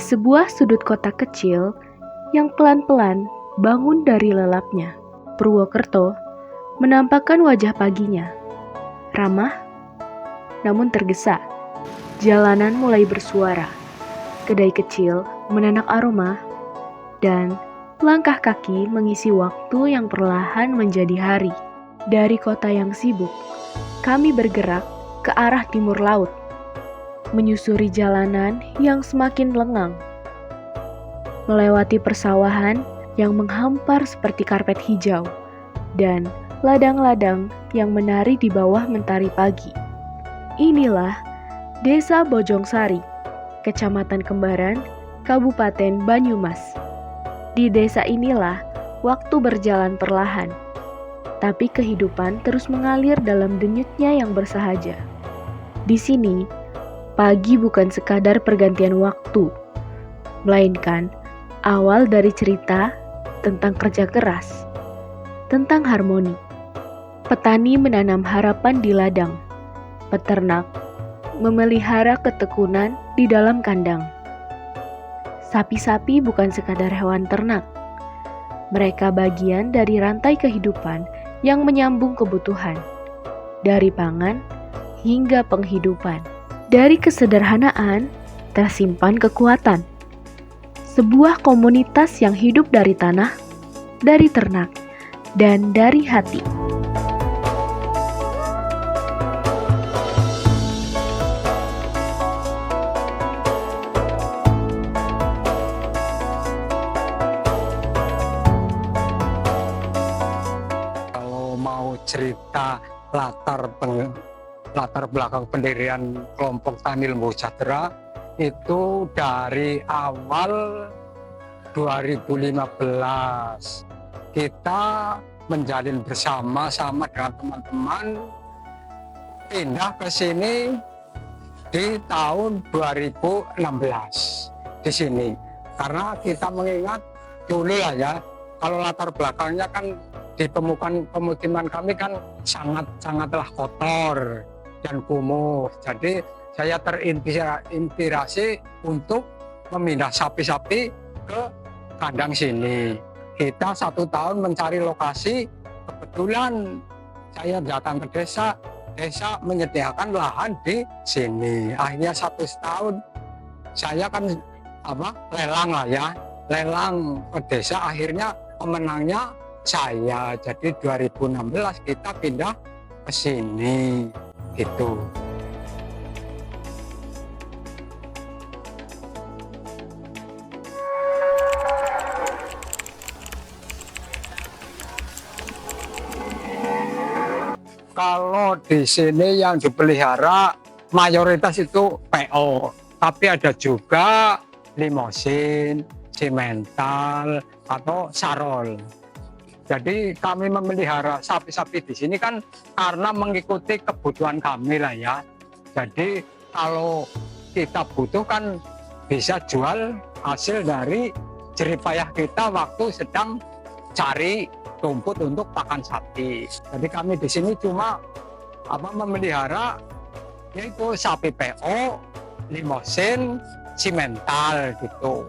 sebuah sudut kota kecil yang pelan-pelan bangun dari lelapnya, Purwokerto menampakkan wajah paginya. Ramah, namun tergesa. Jalanan mulai bersuara. Kedai kecil menanak aroma, dan langkah kaki mengisi waktu yang perlahan menjadi hari. Dari kota yang sibuk, kami bergerak ke arah timur laut, menyusuri jalanan yang semakin lengang, melewati persawahan yang menghampar seperti karpet hijau, dan ladang-ladang yang menari di bawah mentari pagi. Inilah Desa Bojongsari, Kecamatan Kembaran, Kabupaten Banyumas. Di desa inilah waktu berjalan perlahan, tapi kehidupan terus mengalir dalam denyutnya yang bersahaja. Di sini, pagi bukan sekadar pergantian waktu, melainkan awal dari cerita tentang kerja keras, tentang harmoni. Petani menanam harapan di ladang, peternak memelihara ketekunan di dalam kandang. Sapi-sapi bukan sekadar hewan ternak. Mereka bagian dari rantai kehidupan yang menyambung kebutuhan, dari pangan hingga penghidupan. Dari kesederhanaan tersimpan kekuatan. Sebuah komunitas yang hidup dari tanah, dari ternak, dan dari hati. Cerita latar belakang pendirian kelompok Tani Lembu Sejahtera itu dari awal 2015 kita menjalin bersama-sama dengan teman-teman pindah ke sini di tahun 2016 di sini, karena kita mengingat dulu lah ya, kalau latar belakangnya kan di pemukiman kami kan sangatlah kotor dan kumuh. Jadi saya terinspirasi untuk memindah sapi-sapi ke kandang sini. Kita 1 tahun mencari lokasi, kebetulan saya datang ke desa menyediakan lahan di sini. Akhirnya 1 tahun saya kan lelang lah ya, lelang ke desa, akhirnya pemenangnya saya. Jadi 2016 kita pindah ke sini gitu. Kalau di sini yang dipelihara mayoritas itu PO, tapi ada juga limosin, simental, atau sarol. Jadi kami memelihara sapi-sapi di sini kan karena mengikuti kebutuhan kami lah ya. Jadi kalau kita butuh kan bisa jual hasil dari jerih payah kita waktu sedang cari rumput untuk pakan sapi. Jadi kami di sini cuma memelihara yaitu sapi PO, limosin, simental gitu.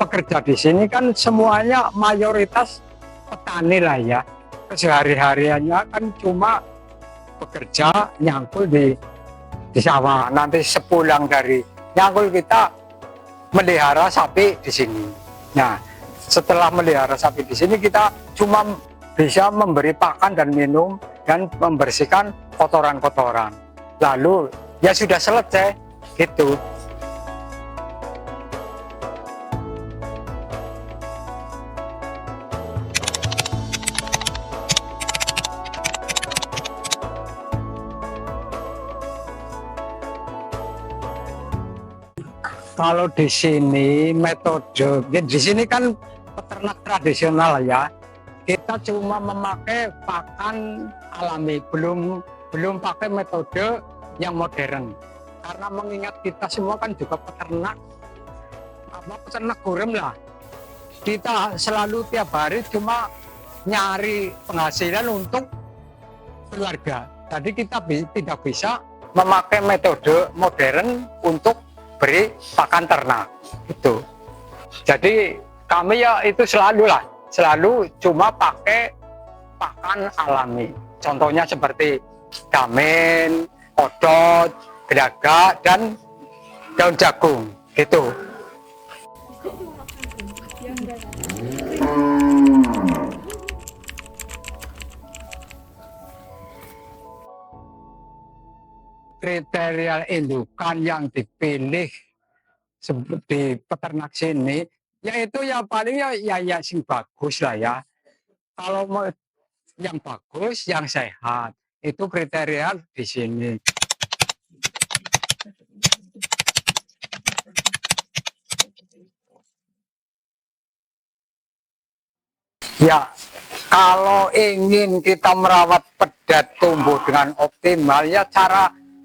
Pekerja di sini kan semuanya mayoritas petani lah ya. Sehari-hariannya kan cuma bekerja nyangkul di sawah. Nanti sepulang dari nyangkul kita melihara sapi di sini. Nah, setelah melihara sapi di sini kita cuma bisa memberi pakan dan minum dan membersihkan kotoran-kotoran. Lalu ya sudah selesai gitu. Kalau di sini metode, di sini kan peternak tradisional ya. Kita cuma memakai pakan alami, belum pakai metode yang modern. Karena mengingat kita semua kan juga peternak gurem lah. kita selalu tiap hari cuma nyari penghasilan untuk keluarga. Jadi kita tidak bisa memakai metode modern untuk beri pakan ternak itu. Jadi kami ya itu selalu cuma pakai pakan alami. Contohnya seperti damen, odot, gelaga, dan daun jagung gitu. Kriteria indukan yang dipilih di peternak sini, yaitu yang paling ya sing bagus lah ya. Kalau mau yang bagus, yang sehat, itu kriteria di sini. Ya, kalau ingin kita merawat pedat tumbuh dengan optimal, ya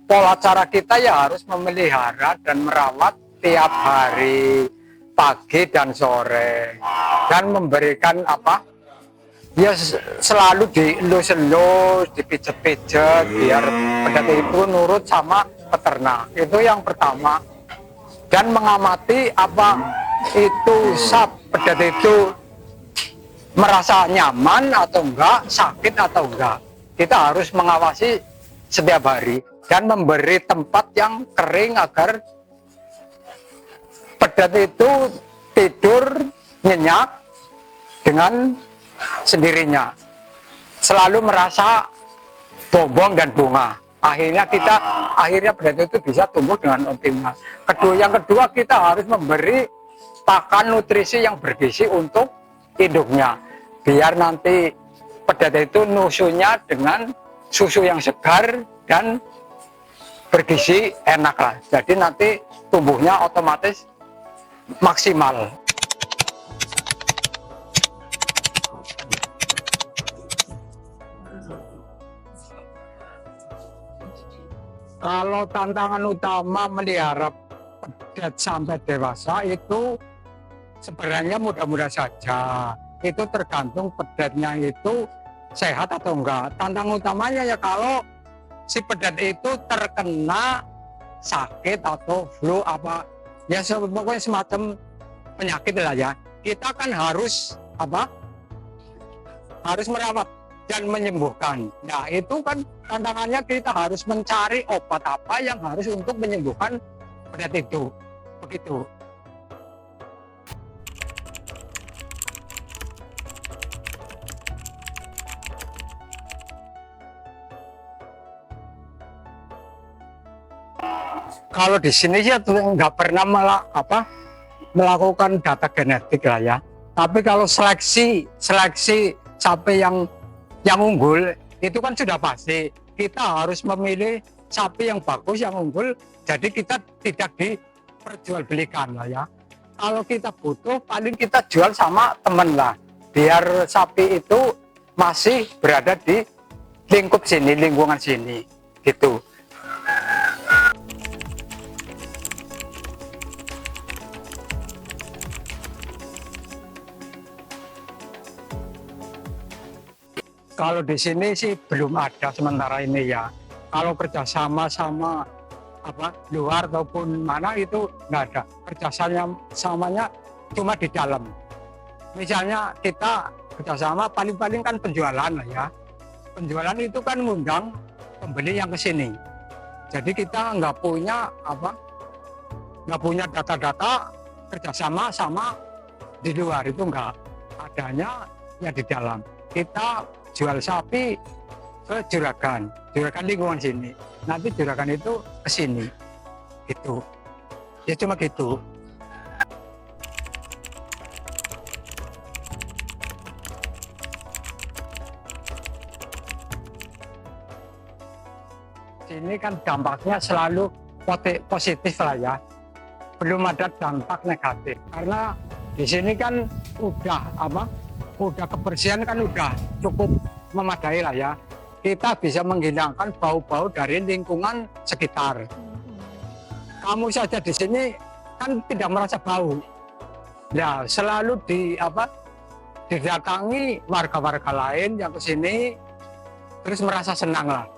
pola cara kita ya harus memelihara dan merawat tiap hari, pagi dan sore, dan memberikan apa? Ya selalu dielus-elus, dipijet-pijet, biar pedat itu nurut sama peternak. Itu yang pertama. Dan mengamati apa itu pedat itu merasa nyaman atau enggak, sakit atau enggak. Kita harus mengawasi setiap hari dan memberi tempat yang kering agar pedat itu tidur nyenyak dengan sendirinya. Selalu merasa bombong dan bunga. Akhirnya pedat itu bisa tumbuh dengan optimal. Yang kedua kita harus memberi pakan nutrisi yang bergizi untuk induknya. Biar nanti pedat itu nusunya dengan susu yang segar dan bergizi enak lah. Jadi nanti tumbuhnya otomatis maksimal. Kalau tantangan utama melihara pedat sampai dewasa itu sebenarnya mudah-mudah saja. Itu tergantung pedatnya itu sehat atau enggak. Tantangan utamanya ya kalau si pedat itu terkena sakit atau flu apa ya pokoknya semacam penyakit lah ya. Kita kan harus harus merawat dan menyembuhkan. Nah itu kan tantangannya, kita harus mencari obat apa yang harus untuk menyembuhkan pedat itu. Begitu. Kalau di sini sih nggak pernah melakukan data genetik lah ya. Tapi kalau seleksi sapi yang unggul itu kan sudah pasti. Kita harus memilih sapi yang bagus, yang unggul. Jadi kita tidak diperjualbelikan lah ya. Kalau kita butuh, paling kita jual sama teman lah. Biar sapi itu masih berada di lingkungan sini, gitu. Kalau di sini sih belum ada sementara ini ya. Kalau kerjasama sama luar ataupun mana itu nggak ada. Kerjasamanya cuma di dalam. Misalnya kita kerjasama paling-paling kan penjualan lah ya. Penjualan itu kan ngundang pembeli yang ke sini. Jadi kita nggak punya data-data kerjasama sama di luar, itu nggak. Adanya ya di dalam. Kita jual sapi ke juragan lingkungan sini, nanti juragan itu ke sini, gitu. Ya cuma gitu. Sini kan dampaknya selalu positif lah ya, belum ada dampak negatif karena di sini kan udah kebersihan kan udah cukup memadai lah ya. Kita bisa menghilangkan bau-bau dari lingkungan sekitar. Kamu saja di sini kan tidak merasa bau. Nah, selalu didatangi warga-warga lain yang ke sini, terus merasa senang lah.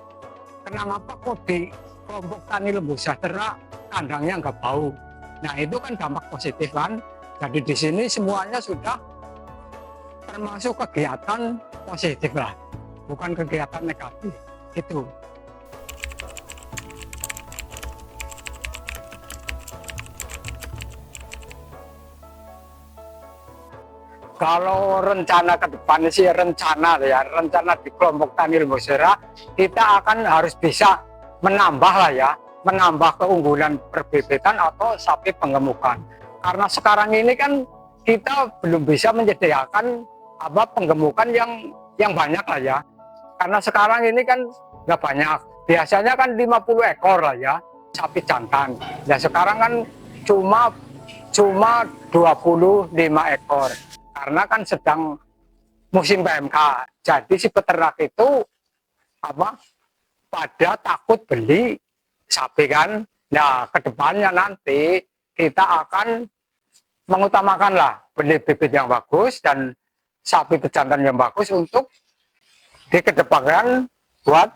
Kenapa kok di kelompok tani lembu sejahtera kandangnya nggak bau? Nah, itu kan dampak positif kan. Jadi di sini semuanya sudah termasuk kegiatan positif lah, bukan kegiatan negatif. Itu. Kalau rencana ke depan sih rencana di kelompok tani lembu sejahtera kita akan harus bisa menambah lah ya, menambah keunggulan perbebetan atau sapi penggemukan. Karena sekarang ini kan kita belum bisa menyediakan penggemukan yang banyak lah ya. Karena sekarang ini kan nggak banyak. Biasanya kan 50 ekor lah ya sapi jantan. Ya sekarang kan cuma 25 ekor. Karena kan sedang musim PMK. Jadi si peternak itu pada takut beli sapi kan. Nah, kedepannya nanti kita akan mengutamakan lah beli bibit yang bagus dan sapi pejantan yang bagus untuk dikedepankan buat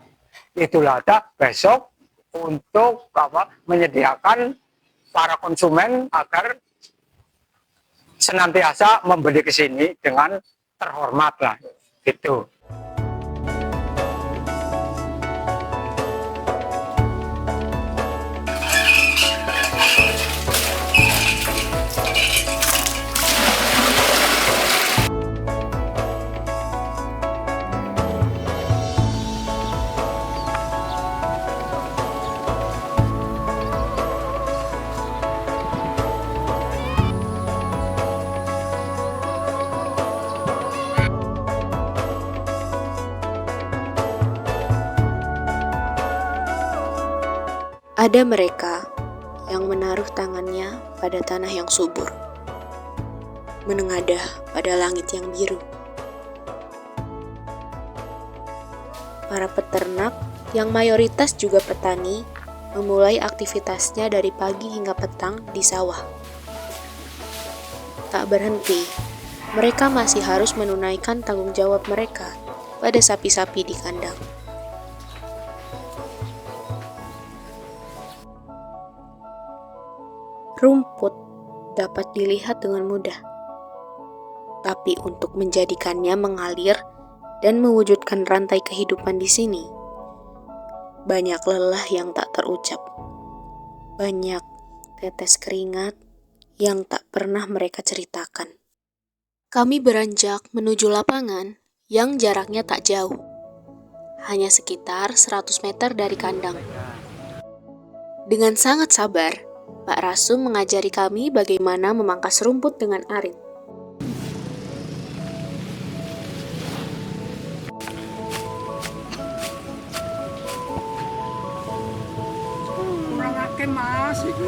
Idul Adha besok untuk menyediakan para konsumen agar senantiasa membeli ke sini dengan terhormat lah gitu. Ada mereka yang menaruh tangannya pada tanah yang subur, menengadah pada langit yang biru. Para peternak yang mayoritas juga petani memulai aktivitasnya dari pagi hingga petang di sawah. Tak berhenti, mereka masih harus menunaikan tanggung jawab mereka pada sapi-sapi di kandang. Rumput dapat dilihat dengan mudah, tapi untuk menjadikannya mengalir dan mewujudkan rantai kehidupan di sini, banyak lelah yang tak terucap, banyak tetes keringat yang tak pernah mereka ceritakan. Kami beranjak menuju lapangan yang jaraknya tak jauh, hanya sekitar 100 meter dari kandang. Dengan sangat sabar, Pak Rasum mengajari kami bagaimana memangkas rumput dengan arit. Kurang akeh Mas iku.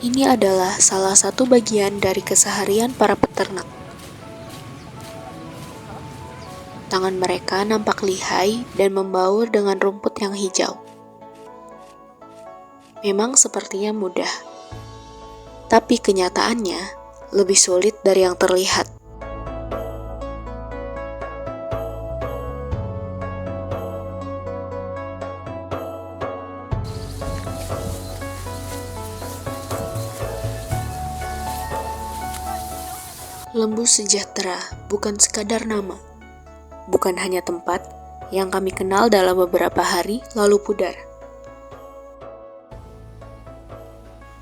Ini adalah salah satu bagian dari keseharian para peternak. Tangan mereka nampak lihai dan membaur dengan rumput yang hijau. Memang sepertinya mudah, tapi kenyataannya lebih sulit dari yang terlihat. Lembu Sejahtera bukan sekadar nama, bukan hanya tempat yang kami kenal dalam beberapa hari lalu pudar.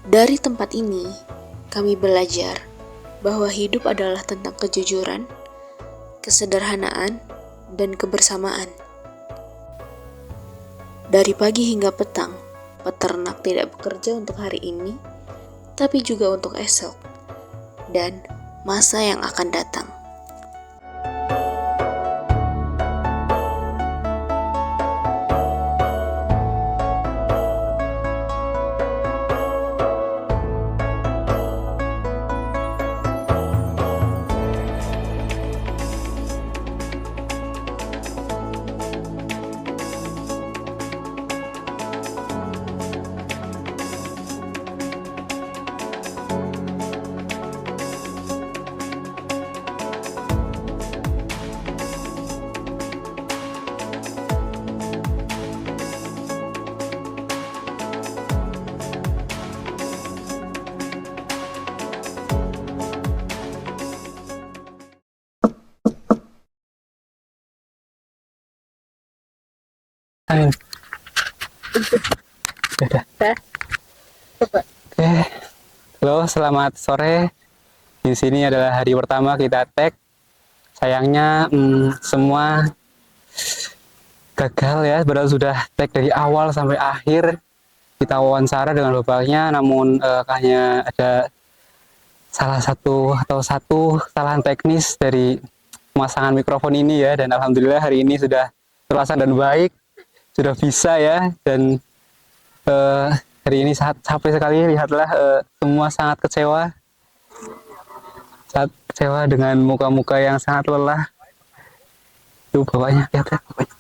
Dari tempat ini, kami belajar bahwa hidup adalah tentang kejujuran, kesederhanaan, dan kebersamaan. Dari pagi hingga petang, peternak tidak bekerja untuk hari ini, tapi juga untuk esok, dan masa yang akan datang. Ayo. Udah. Coba. Oke. Halo, selamat sore. Di sini adalah hari pertama kita tag. Sayangnya semua gagal ya. Padahal sudah tag dari awal sampai akhir. Kita wawancara dengan bapaknya, namun hanya ada salah satu atau satu kesalahan teknis dari pemasangan mikrofon ini ya. Dan alhamdulillah hari ini sudah terlaksana dan baik, sudah bisa ya. Dan hari ini sangat capek sekali, lihatlah semua sangat kecewa dengan muka-muka yang sangat lelah. Tuh bapaknya, lihat bapaknya.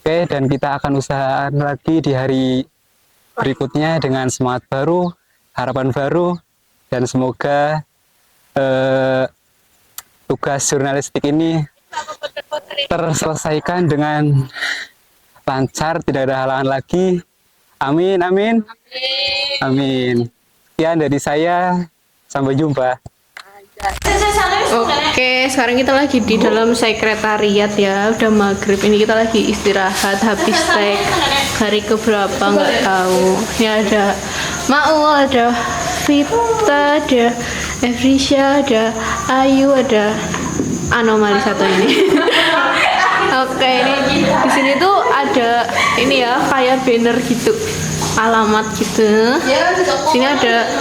Oke, dan kita akan usahakan lagi di hari berikutnya dengan semangat baru, harapan baru, dan semoga tugas jurnalistik ini terselesaikan dengan lancar, tidak ada halangan lagi. Amin, amin. Amin. Sekian dari saya. Sampai jumpa. Oke, sekarang kita lagi di dalam sekretariat ya. Udah maghrib, ini kita lagi istirahat habis tag hari keberapa nggak tahu. Ini ada Maul, ada Vita, ada Evrisha, ada Ayu, ada anomali satu ini. Oke, ini di sini tuh ada ini ya, kayak banner gitu, alamat gitu. Sini ada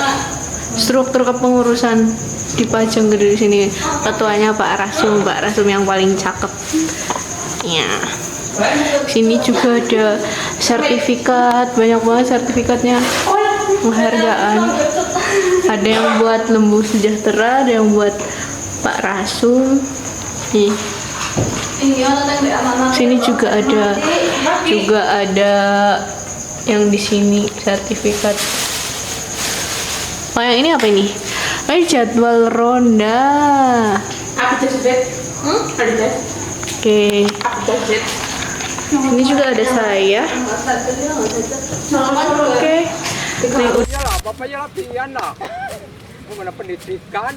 struktur kepengurusan dipajang di sini. Ketuanya Pak Rasum yang paling cakep. Ya. Sini juga ada sertifikat, banyak banget sertifikatnya. Penghargaan. Ada yang buat Lembu Sejahtera, ada yang buat Pak Rasum. Nih. Sini juga ada yang di sini sertifikat. Oh, yang ini apa ini? Ini jadwal ronda. Oke. Ini juga ada saya. Oke. Iyalah, bapaknya latihan lah. Mana pendidikan?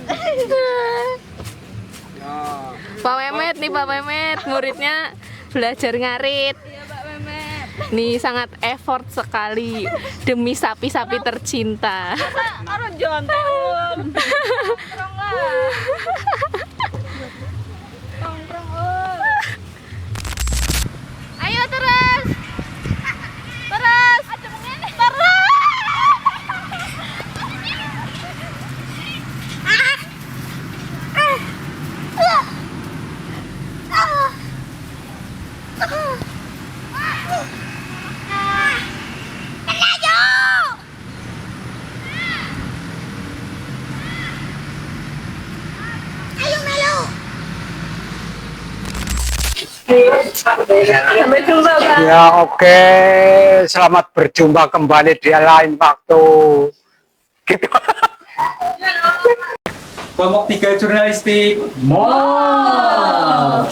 Nah, Pak Mehmet nih, Pak Mehmet, muridnya belajar ngarit. Iya, Pak Mehmet. Nih sangat effort sekali demi sapi-sapi tercinta. Karo jonten. Ayo terus. Terus. Terus. ya oke, selamat berjumpa kembali di lain waktu. Gitu. Kelompok 3 jurnalistik. Mall.